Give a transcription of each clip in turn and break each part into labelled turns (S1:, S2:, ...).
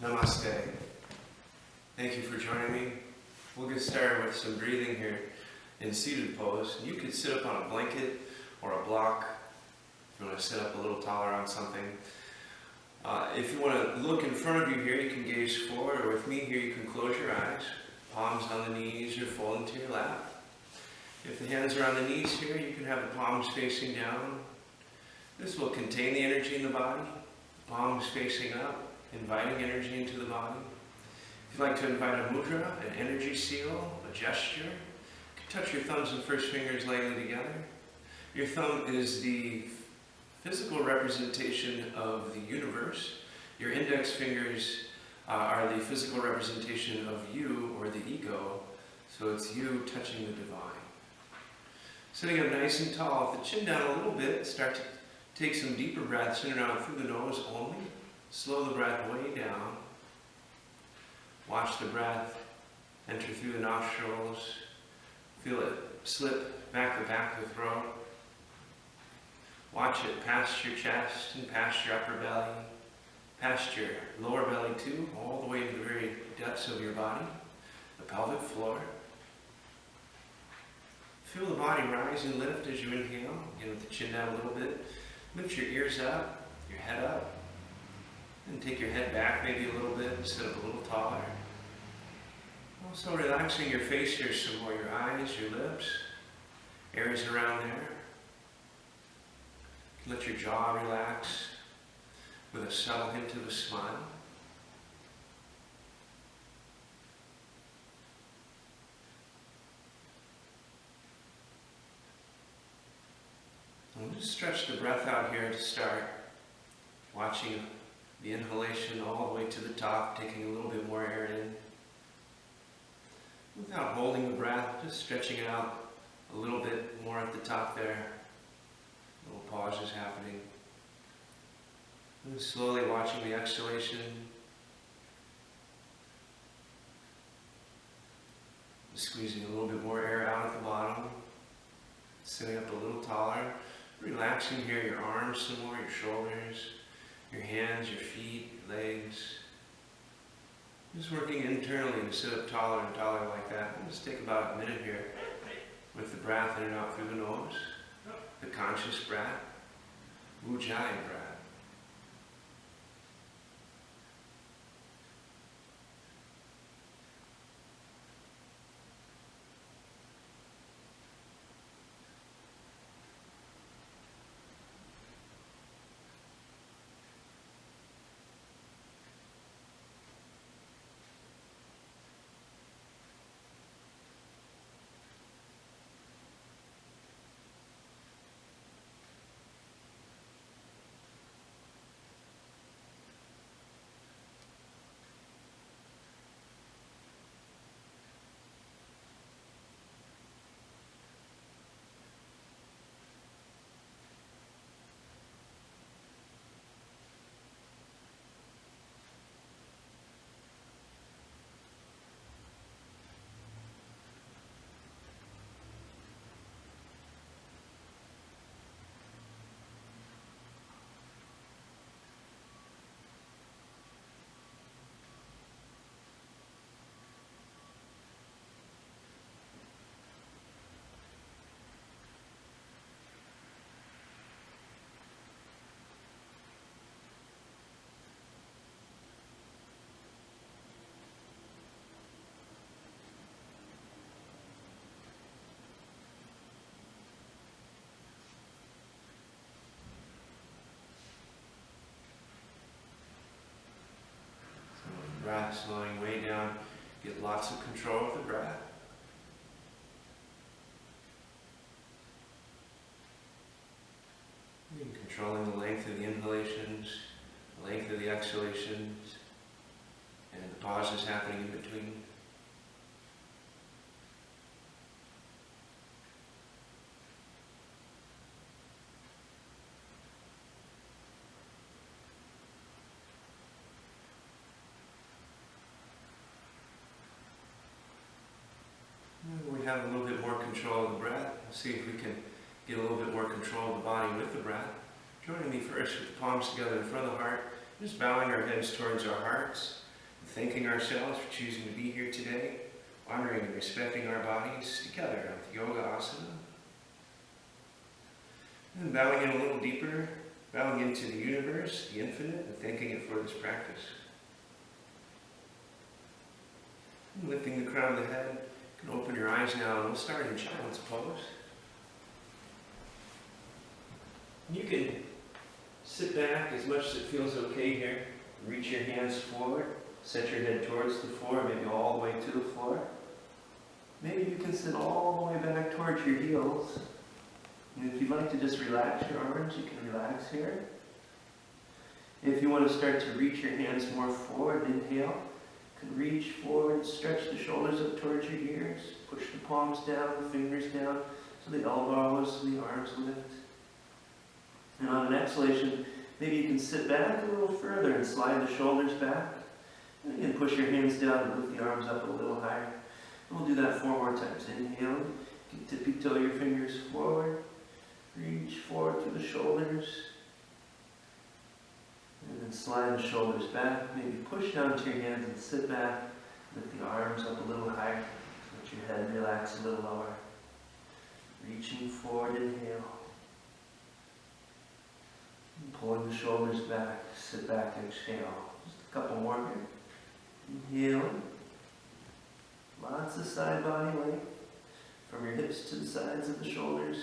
S1: Namaste. Thank you for joining me. We'll get started with some breathing here in seated pose. You could sit up on a blanket or a block if you want to sit up a little taller on something. If you want to look in front of you here, you can gaze forward, or with me here, you can close your eyes. Palms on the knees or fold into your lap. If the hands are on the knees here, you can have the palms facing down. This will contain the energy in the body. Palms facing up, inviting energy into the body. If you'd like to invite a mudra, an energy seal, a gesture, you can touch your thumbs and first fingers lightly together. Your thumb is the physical representation of the universe. Your index fingers are the physical representation of you, or the ego. So it's you touching the divine. Sitting up nice and tall, with the chin down a little bit, start to take some deeper breaths in and out through the nose only. Slow the breath way down. Watch the breath enter through the nostrils. Feel it slip back the back of the throat. Watch it past your chest and past your upper belly, past your lower belly too, all the way to the very depths of your body, the pelvic floor. Feel the body rise and lift as you inhale, again with the chin down a little bit. Lift your ears up, your head up, and take your head back maybe a little bit and sit up a little taller. Also relaxing your face here some more, your eyes, your lips, areas around there. Let your jaw relax with a subtle hint of a smile. And we'll just stretch the breath out here to start. Watching the inhalation all the way to the top, taking a little bit more air in. Without holding the breath, just stretching it out a little bit more at the top there. Little pauses happening. And slowly watching the exhalation. Squeezing a little bit more air out at the bottom. Sitting up a little taller. Relaxing here your arms some more, your shoulders, your hands, your feet, your legs. Just working internally to sit up taller and taller like that. We'll just take about a minute here with the breath in and out through the nose. The conscious breath, ujjayi breath. Breath slowing way down. Get lots of control of the breath. And controlling the length of the inhalations, the length of the exhalations, and the pauses happening in between. We have a little bit more control of the breath. Let's see if we can get a little bit more control of the body with the breath. Joining me first with the palms together in front of the heart, just bowing our heads towards our hearts. thanking ourselves for choosing to be here today, honoring and respecting our bodies together with yoga asana. And bowing in a little deeper, bowing into the universe, the infinite, and thanking it for this practice. And lifting the crown of the head, you can open your eyes now, and we'll start in child's pose. You can sit back as much as it feels okay here. Reach your hands forward, set your head towards the floor, maybe all the way to the floor. Maybe you can sit all the way back towards your heels. And if you'd like to just relax your arms, you can relax here. If you want to start to reach your hands more forward, inhale. You can reach forward, stretch the shoulders up towards your ears, push the palms down, the fingers down, so the elbows and the arms lift. And on an exhalation, maybe you can sit back a little further and slide the shoulders back. And again, push your hands down and lift the arms up a little higher. And we'll do that 4 more times. Inhale, you can tippy-toe your fingers forward. Reach forward through the shoulders. And then slide the shoulders back. Maybe push down to your hands and sit back. Lift the arms up a little higher. Let your head relax a little lower. Reaching forward, inhale. And pulling the shoulders back. Sit back, exhale. Just a couple more here. Inhale. Lots of side body length. From your hips to the sides of the shoulders.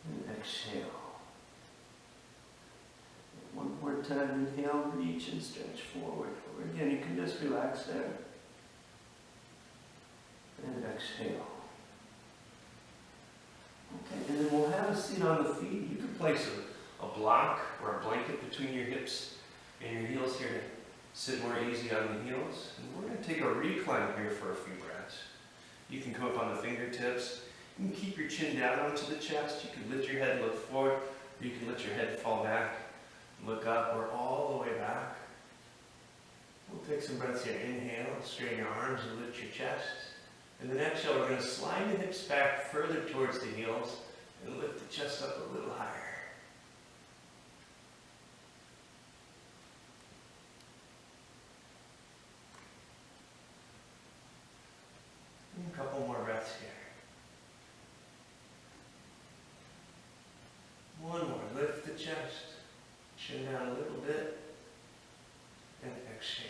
S1: And exhale. One more time, inhale, reach and stretch forward. Or again, you can just relax there. And exhale. Okay, and then we'll have a seat on the feet. You can place a block or a blanket between your hips and your heels here to sit more easy on the heels. And we're going to take a recline here for a few breaths. You can come up on the fingertips. You can keep your chin down onto the chest. You can lift your head, look forward. Or you can let your head fall back, look up, or all the way back. We'll take some breaths here. Inhale, straighten your arms and lift your chest. And then exhale, we're going to slide the hips back further towards the heels and lift the chest up a little higher. And a couple more breaths here. One more. Lift the chest. Chin down a little bit. And exhale.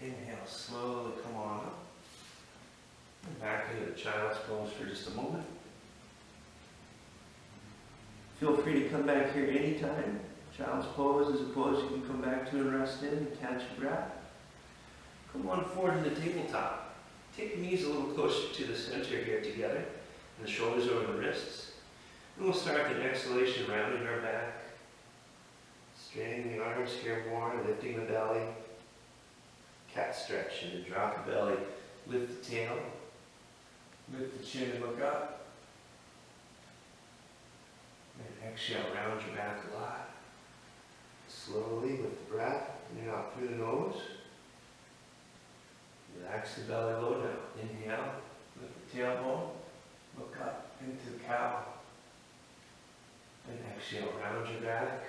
S1: Inhale. Slowly come on up. And back into the child's pose for just a moment. Feel free to come back here anytime. Child's pose is a pose you can come back to and rest in and catch your breath. Come on forward to the tabletop. Take the knees a little closer to the center here together. And the shoulders over the wrists. And we'll start the exhalation, rounding our back. Straightening the arms here more, lifting the belly. Cat stretch, and then drop the belly. Lift the tail. Lift the chin and look up. And exhale, round your back a lot. Slowly with the breath, in and out through the nose. Relax the belly low now. Inhale, lift the tailbone. Look up into the cow. And exhale, round your back.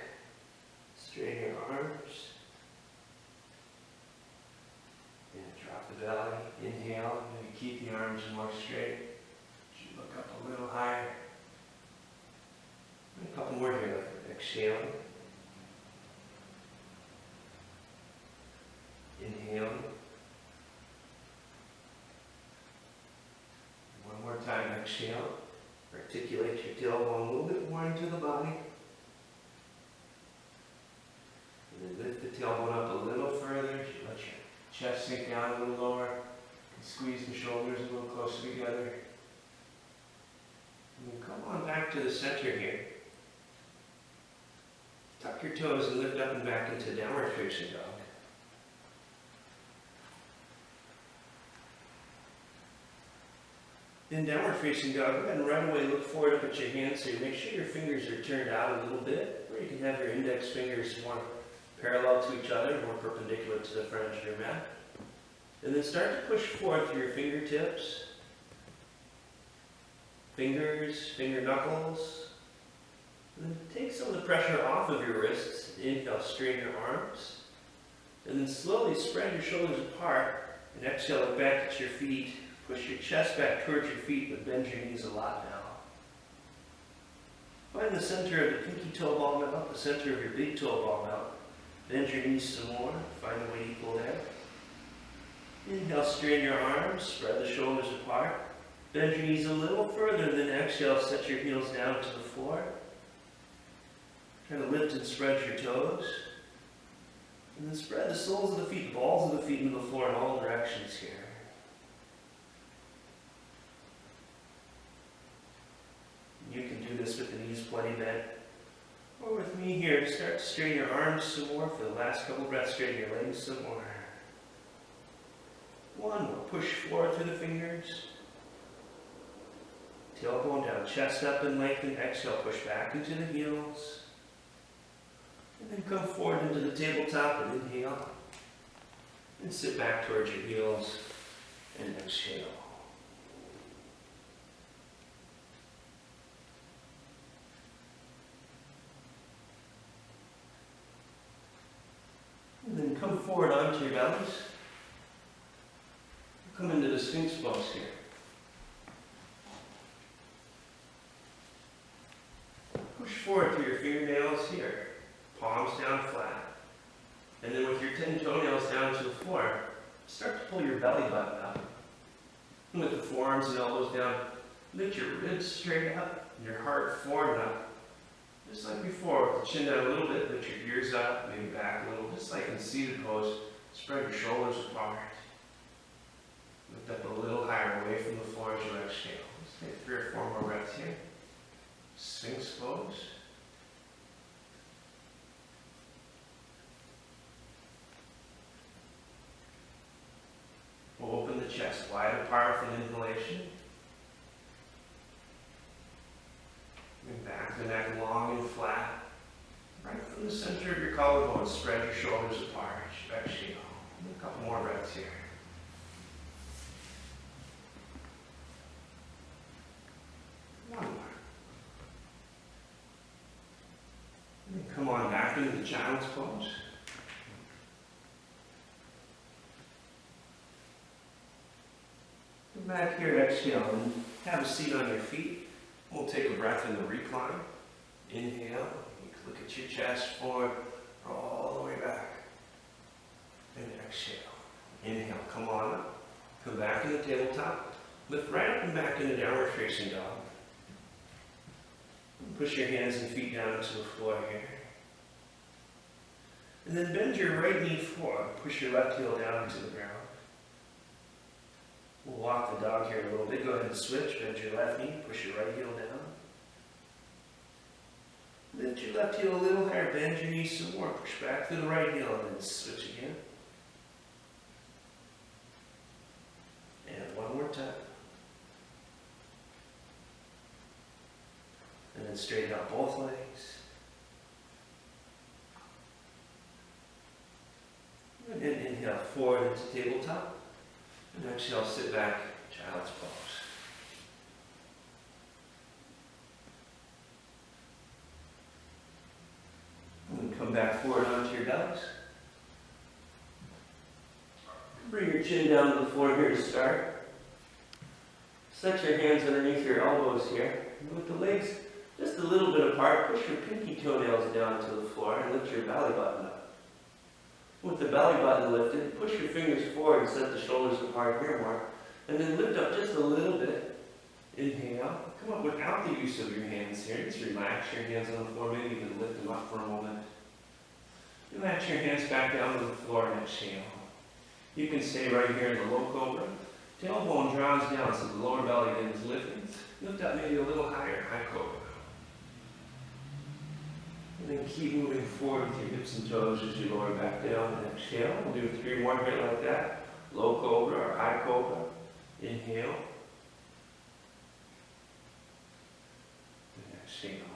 S1: Straighten your arms. And drop the belly. Inhale, maybe keep the arms more straight. You look up a little higher. And a couple more here. Exhaling. Inhaling. One more time, exhale. Articulate your tailbone a little bit more into the body. And then lift the tailbone up a little further. Let your chest sink down a little lower. And squeeze the shoulders a little closer together. And then come on back to the center here. Tuck your toes and lift up and back into downward facing dog. In downward facing dog, go ahead and right away look forward up at your hands so you make sure your fingers are turned out a little bit, or you can have your index fingers more parallel to each other, more perpendicular to the front edge of your mat. And then start to push forward through your fingertips, fingers, finger knuckles. And then take some of the pressure off of your wrists. Inhale, straighten your arms. And then slowly spread your shoulders apart and exhale, look back at your feet. Push your chest back towards your feet, but bend your knees a lot now. Find the center of the pinky toe ball mount, the center of your big toe ball mount. Bend your knees some more. Find the weight equal there. Inhale, straighten your arms, spread the shoulders apart. Bend your knees a little further, then exhale, set your heels down to the floor. Kind of lift and spread your toes. And then spread the soles of the feet, the balls of the feet into the floor in all directions here. You can do this with the knees plenty bent. Or with me here, start to straighten your arms some more. For the last couple breaths, straighten your legs some more. One more. Push forward through the fingers. Tailbone down, chest up and lengthen. Exhale, push back into the heels. And then come forward into the tabletop and inhale. And sit back towards your heels and exhale. And then come forward onto your bellies. Come into the Sphinx pose here. Push forward through your fingernails here. Palms down flat. And then with your 10 toenails down to the floor, start to pull your belly button up. And with the forearms and elbows down, lift your ribs straight up and your heart forward up. Just like before, with the chin down a little bit, lift your ears up, maybe back a little, just like in seated pose. Spread your shoulders apart. Lift up a little higher away from the floor as you exhale. Let's take 3 or 4 more breaths here. Sphinx pose. We'll open the chest wide apart for an inhalation. Bring back the neck long and flat. Right from the center of your collarbone, spread your shoulders apart. Exhale. A couple more breaths here. One more. And then come on back into the child's pose. Come back here, exhale, and have a seat on your feet. We'll take a breath in the recline. Inhale. Look at your chest forward, all the way back. And exhale. Inhale, come on up. Come back in the tabletop. Lift right up and back into downward facing dog. And push your hands and feet down to the floor here. And then bend your right knee forward. Push your left heel down to the ground. We'll walk the dog here a little bit. Go ahead and switch. Bend your left knee. Push your right heel down. Lift your left heel a little higher, bend your knees some more, push back to the right heel, and then switch again. And one more time. And then straighten out both legs. And then inhale forward into tabletop. And exhale, sit back, child's pose. Come back forward onto your bellies. Bring your chin down to the floor here to start. Set your hands underneath your elbows here. And with the legs just a little bit apart, push your pinky toenails down to the floor and lift your belly button up. With the belly button lifted, push your fingers forward and set the shoulders apart here more. And then lift up just a little bit. Inhale. Come up without the use of your hands here. Just relax your hands on the floor. Maybe even lift them up for a moment. Relax your hands back down to the floor and exhale. You can stay right here in the low cobra. Tailbone draws down so the lower belly is lifting. Lift up maybe a little higher, high cobra. And then keep moving forward with your hips and toes as you lower back down and exhale. We'll do 3 more here like that. Low cobra or high cobra. Inhale. And exhale.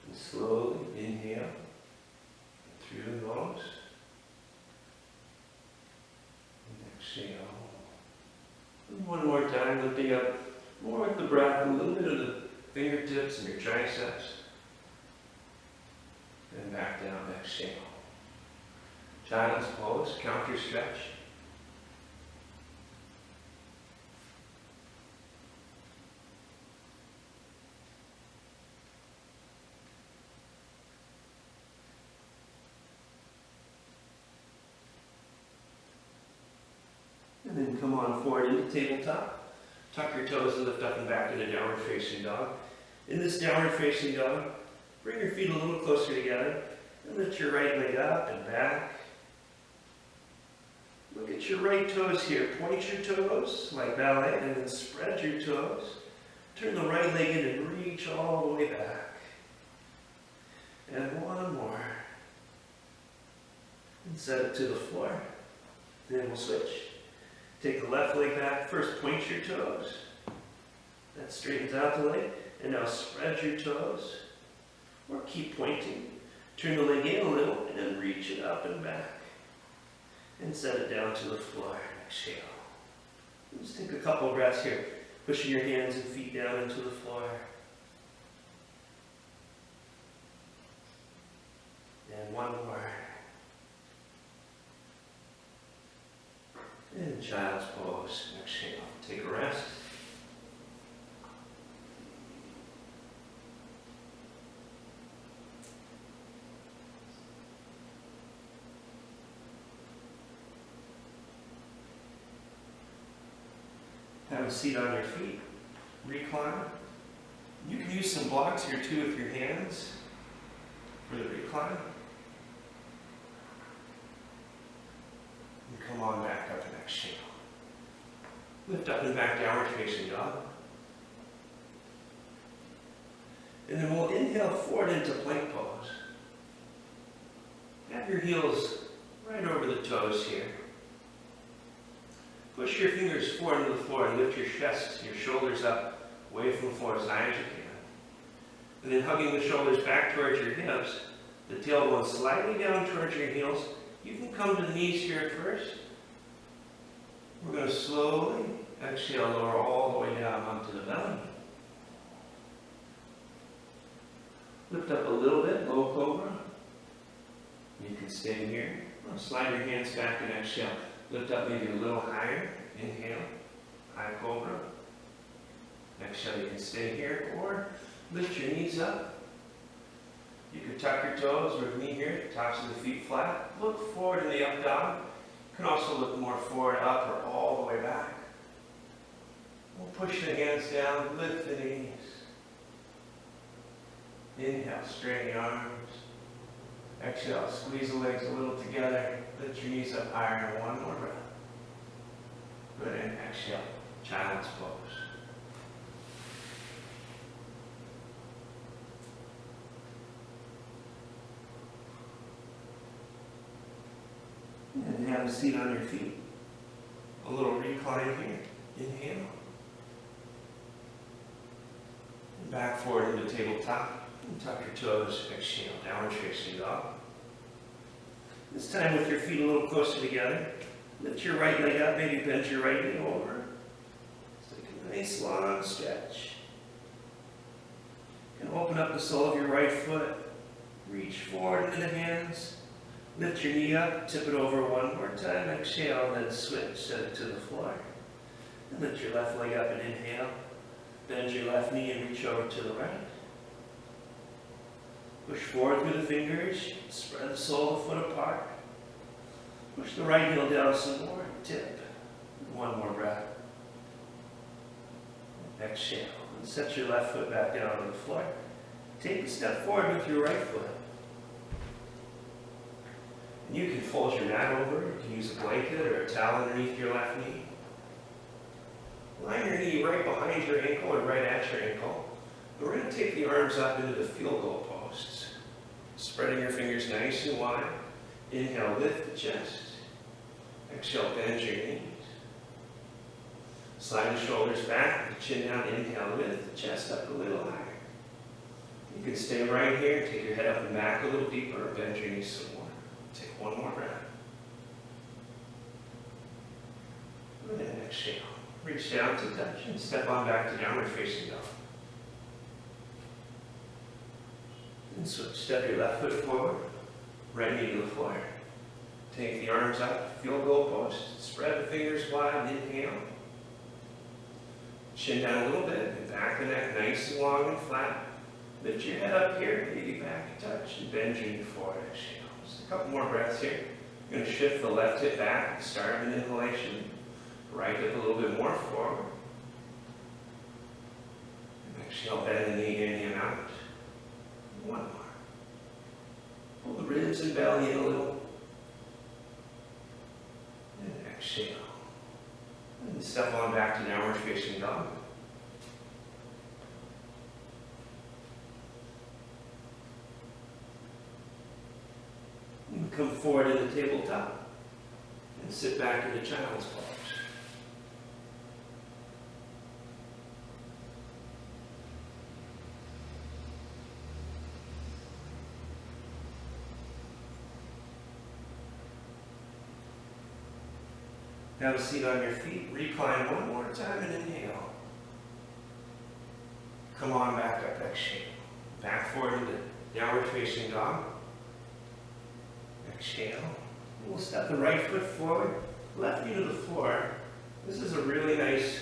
S1: And slowly inhale through the nose. And exhale. And one more time, lifting up more with the breath, a little bit of the fingertips and your triceps. And back down, exhale. Child's pose, counter stretch. And then come on forward into tabletop. Tuck your toes and lift up and back into downward facing dog. In this downward facing dog, bring your feet a little closer together and lift your right leg up and back. Look at your right toes here. Point your toes like ballet and then spread your toes. Turn the right leg in and reach all the way back. And one more. And set it to the floor. Then we'll switch. Take the left leg back. First, point your toes. That straightens out the leg. And now spread your toes. Or keep pointing. Turn the leg in a little and then reach it up and back. And set it down to the floor. Exhale. And just take a couple breaths here. Pushing your hands and feet down into the floor. And one more. And child's pose. Exhale. Take a rest. Have a seat on your feet. Recline. You can use some blocks here too with your hands for the recline. And come on back up and exhale. Lift up and back, downward facing dog. And then we'll inhale forward into plank pose. Have your heels right over the toes here. Push your fingers forward into the floor and lift your chest, your shoulders up, away from the floor as high as you can. And then hugging the shoulders back towards your hips, the tailbone slightly down towards your heels. You can come to the knees here at first. We're going to slowly exhale, lower all the way down onto the belly. Lift up a little bit, low cobra. You can stay here. Slide your hands back and exhale. Lift up maybe a little higher. Inhale, high cobra. Exhale, you can stay here or lift your knees up. You can tuck your toes or knee here, tops of the feet flat. Look forward in the up dog. You can also look more forward, up, or all the way back. We'll push the hands down, lift the knees. Inhale, straighten the arms. Exhale, squeeze the legs a little together. Lift your knees up higher and one more breath. Good, and exhale, child's pose. And have a seat on your feet. A little recline here. Inhale. And back forward into tabletop. And tuck your toes. Exhale, downward facing dog. This time with your feet a little closer together. Lift your right leg up, maybe bend your right knee over. Just take a nice long stretch. And open up the sole of your right foot. Reach forward into the hands. Lift your knee up, tip it over one more time. Exhale, and then switch, set it to the floor. And lift your left leg up and inhale. Bend your left knee and reach over to the right. Push forward through the fingers, spread the sole of the foot apart. Push the right heel down some more, tip. One more breath. Exhale, and set your left foot back down on the floor. Take a step forward with your right foot. And you can fold your mat over, you can use a blanket or a towel underneath your left knee. Line your knee right behind your ankle or right at your ankle. And we're going to take the arms up into the field goal posts. Spreading your fingers nice and wide. Inhale, lift the chest. Exhale, bend your knees. Slide the shoulders back, the chin down. Inhale, lift the chest up a little higher. You can stay right here. Take your head up and back a little deeper. Bend your knees some more. Take one more breath. And then exhale. Reach down to touch and step on back to downward facing dog. And switch. Step your left foot forward. Right knee to the floor. Take the arms up, feel goalpost. Spread the fingers wide, inhale. Chin down a little bit, and back the neck nice and long and flat. Lift your head up here, maybe back a touch, and bend your knee forward, exhale. Just a couple more breaths here. You're going to shift the left hip back, start with an inhalation. Right hip a little bit more forward. And exhale, bend the knee in and out. One more. Pull the ribs and belly in a little. And exhale. And step on back to downward facing dog. And come forward to the tabletop. And sit back into child's pose. Have a seat on your feet. Recline one more time and inhale. Come on back up, exhale. Back forward into downward facing dog. Exhale. We'll step the right foot forward, left knee to the floor. This is a really nice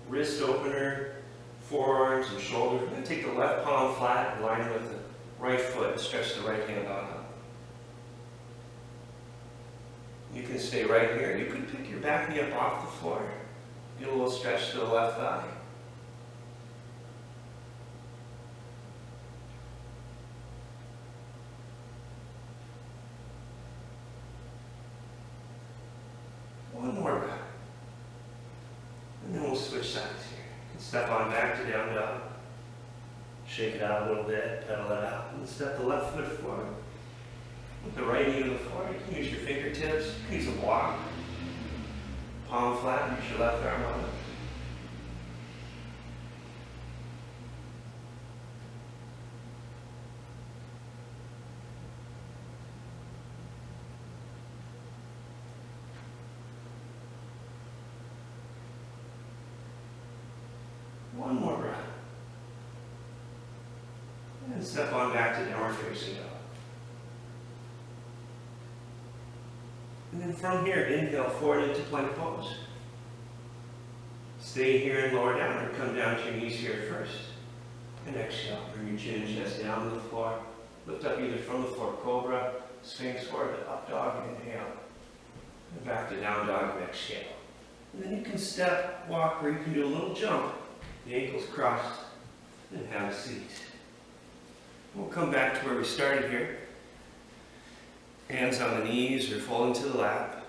S1: wrist opener, forearms and shoulders. We're going to take the left palm flat, line with the right foot, and stretch the right hand on up. You can stay right here. You could pick your back knee up off the floor. Get a little stretch to the left thigh. One more breath. And then we'll switch sides here. Step on back to down dog. Shake it out a little bit, pedal it out, and step the left foot forward. With the right knee to the floor, you can use your fingertips, you can use a block. Palm flat, use your left arm on it. One more breath. And step on back to downward facing dog. And then from here, inhale forward into plank pose. Stay here and lower down, or come down to your knees here first. And exhale, bring your chin and chest down to the floor. Lift up either from the floor, cobra, sphinx, or the up dog, inhale. And back to down dog, and exhale. And then you can step, walk, or you can do a little jump. The ankles crossed, and have a seat. We'll come back to where we started here. Hands on the knees or fold into the lap.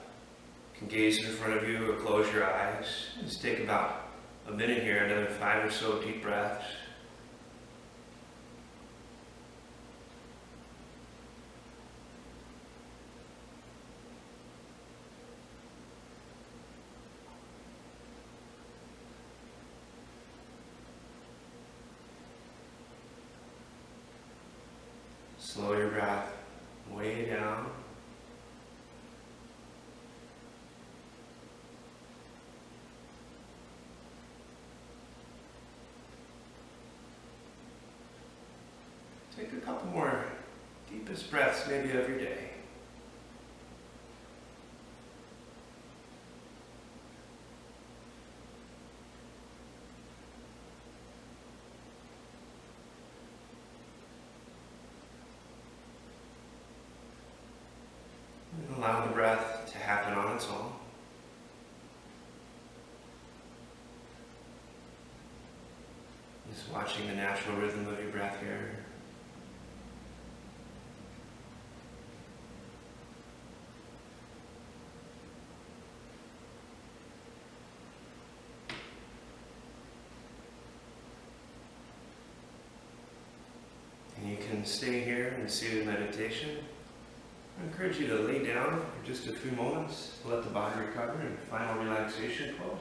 S1: You can gaze in front of you or close your eyes. Just take about a minute here, another 5 or so deep breaths. Slow your breath way down. Take a couple more deepest breaths, maybe every day. And allow the breath to happen on its own. Just watching the natural rhythm of your breath here. And you can stay here in seated meditation. I encourage you to lay down for just a few moments, let the body recover in final relaxation pose.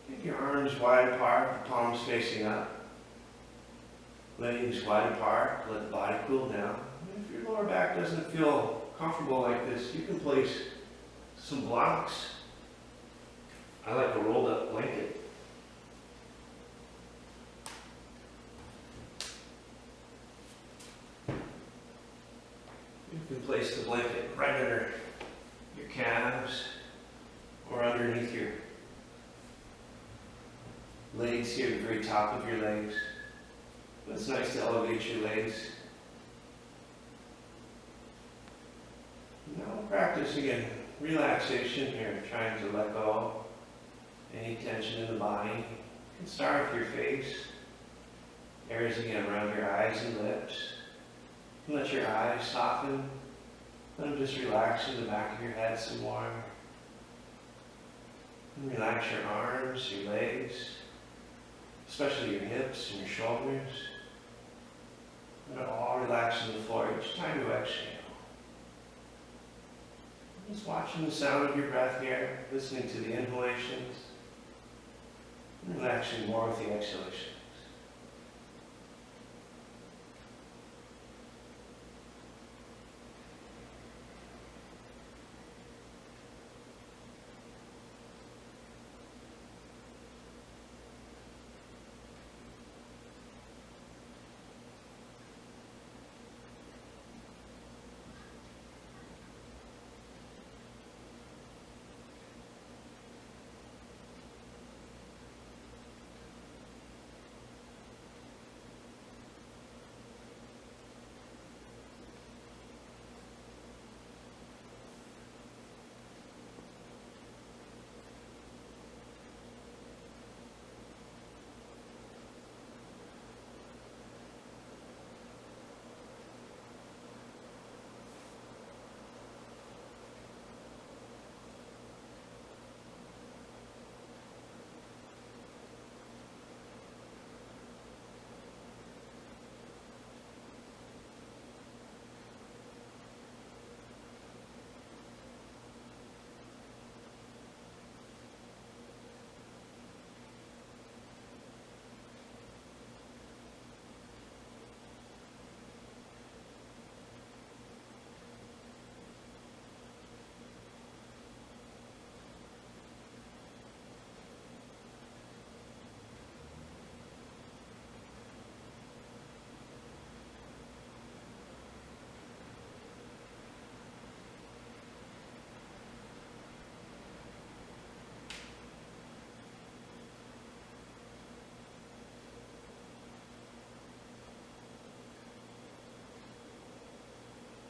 S1: Get your arms wide apart, palms facing up. Legs wide apart, let the body cool down. And if your lower back doesn't feel comfortable like this, you can place some blocks. I like a rolled up blanket. You can place the blanket right under your calves or underneath your legs here, the very top of your legs. But it's nice to elevate your legs. Now we'll practice again relaxation here, trying to let go any tension in the body. You can start with your face. Areas again around your eyes and lips. Let your eyes soften. Let them just relax in the back of your head some more. And relax your arms, your legs, especially your hips and your shoulders. Let it all relax on the floor each time you exhale. Just watching the sound of your breath here, listening to the inhalations, and relaxing more with the exhalations.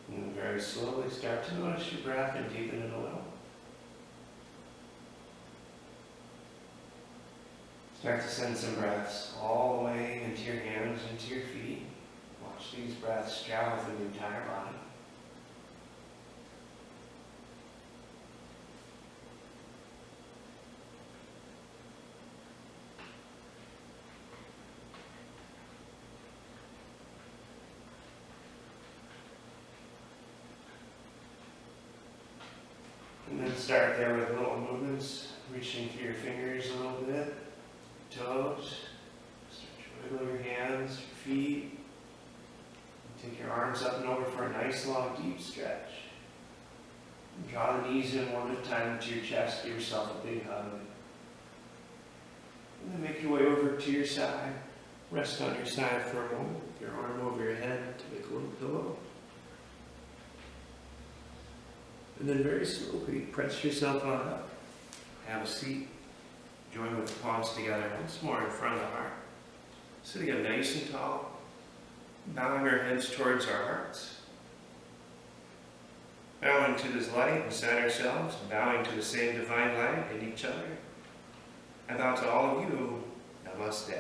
S1: And very slowly start to notice your breath and deepen it a little. Start to send some breaths all the way into your hands, into your feet. Watch these breaths travel through the entire body. And then start there with little movements, reaching through your fingers a little bit, toes. Start to wiggle your hands, your feet. Take your arms up and over for a nice long deep stretch. And draw the knees in one at a time into your chest. Give yourself a big hug. And then make your way over to your side. Rest on your side for a moment. Your arm over your head to make a little pillow. And then very slowly press yourself on up. Have a seat. Join with the palms together once more in front of the heart. Sitting up nice and tall. Bowing our heads towards our hearts. Bowing to this light inside ourselves. Bowing to the same divine light in each other. I vow to all of you, Namaste.